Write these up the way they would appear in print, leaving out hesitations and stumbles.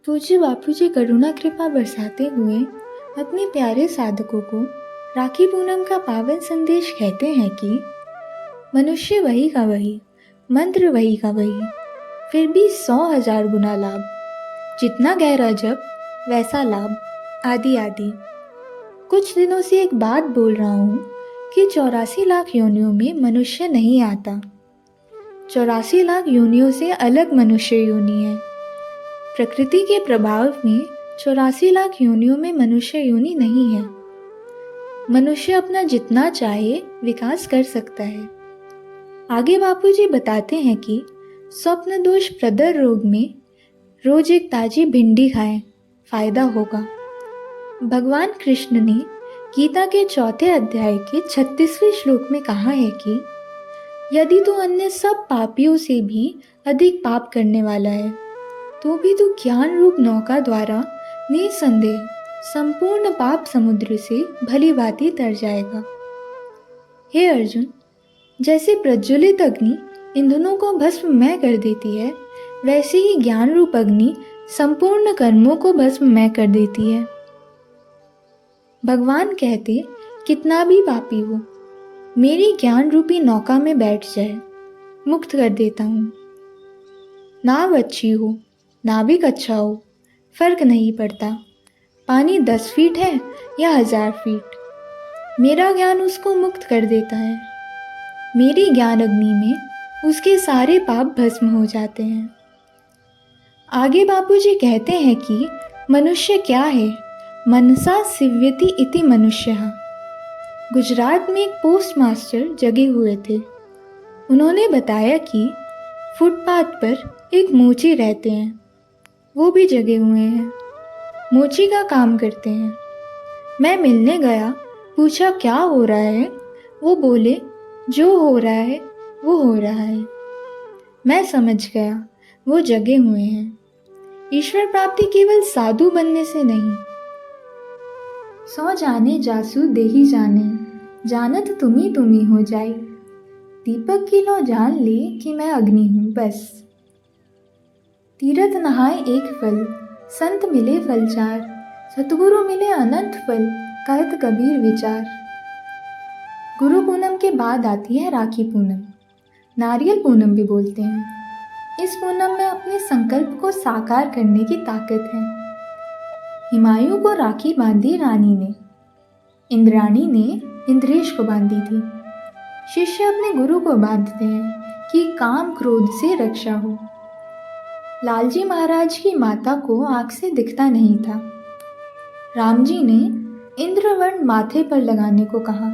पूज्य बापूजी करुणा कृपा बरसाते हुए अपने प्यारे साधकों को राखी पूनम का पावन संदेश कहते हैं कि मनुष्य वही का वही, मंत्र वही का वही, फिर भी 100,000 गुना लाभ, जितना गहरा जप वैसा लाभ, आदि आदि। कुछ दिनों से एक बात बोल रहा हूँ कि 84 लाख योनियों में मनुष्य नहीं आता। 84 लाख योनियों से अलग मनुष्य योनि है। प्रकृति के प्रभाव में 84 लाख योनियों में मनुष्य योनि नहीं है। मनुष्य अपना जितना चाहे विकास कर सकता है। आगे बापूजी बताते हैं कि स्वप्न दोष प्रदर रोग में रोज एक ताजी भिंडी खाएं, फायदा होगा। भगवान कृष्ण ने गीता के 4 अध्याय के 36वें श्लोक में कहा है कि यदि तू अन्य सब पापियों से भी अधिक पाप करने वाला है तो भी तू ज्ञान रूप नौका द्वारा निसंदेह संपूर्ण पाप समुद्र से भली भांति तर जाएगा। हे अर्जुन, जैसे प्रज्वलित अग्नि ईंधनों को भस्ममय कर देती है, वैसे ही ज्ञान रूप अग्नि संपूर्ण कर्मों को भस्ममय कर देती है। भगवान कहते, कितना भी पापी हो, मेरी ज्ञान रूपी नौका में बैठ जाए, मुक्त कर देता हूँ। नाव अच्छी हो, नाविक अच्छा हो, फर्क नहीं पड़ता। पानी 10 फीट है या 1000 फीट, मेरा ज्ञान उसको मुक्त कर देता है। मेरी ज्ञान अग्नि में उसके सारे पाप भस्म हो जाते हैं। आगे बापूजी कहते हैं कि मनुष्य क्या है, मनसा सिव्यति इति मनुष्यः। गुजरात में एक पोस्टमास्टर जगे हुए थे। उन्होंने बताया कि फुटपाथ पर एक मोची रहते हैं, वो भी जगे हुए हैं, मोची का काम करते हैं। मैं मिलने गया, पूछा क्या हो रहा है। वो बोले, जो हो रहा है वो हो रहा है। मैं समझ गया, वो जगे हुए हैं। ईश्वर प्राप्ति केवल साधु बनने से नहीं। 100 जाने जासु देही जाने, जानत तुम्ही हो जाए। दीपक की लो जान ले कि मैं अग्नि हूँ बस। तीरथ नहाए एक फल, संत मिले फल 4, सतगुरु मिले अनंत फल, कहत कबीर विचार। गुरु पूनम के बाद आती है राखी पूनम, नारियल पूनम भी बोलते हैं। इस पूनम में अपने संकल्प को साकार करने की ताकत है। हिमायू को राखी बांधी रानी ने, इंद्राणी ने इंद्रेश को बांधी थी। शिष्य अपने गुरु को बांधते हैं कि काम क्रोध से रक्षा हो। लालजी महाराज की माता को आँख से दिखता नहीं था। राम जी ने इंद्रवर्ण माथे पर लगाने को कहा,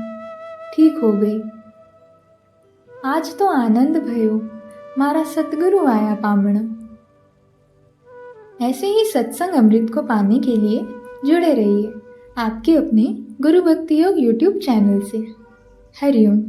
ठीक हो गई। आज तो आनंद भयो, मारा सतगुरु आया पामण। ऐसे ही सत्संग अमृत को पाने के लिए जुड़े रहिए आपके अपने गुरु भक्ति योग यूट्यूब चैनल से। हरिओम।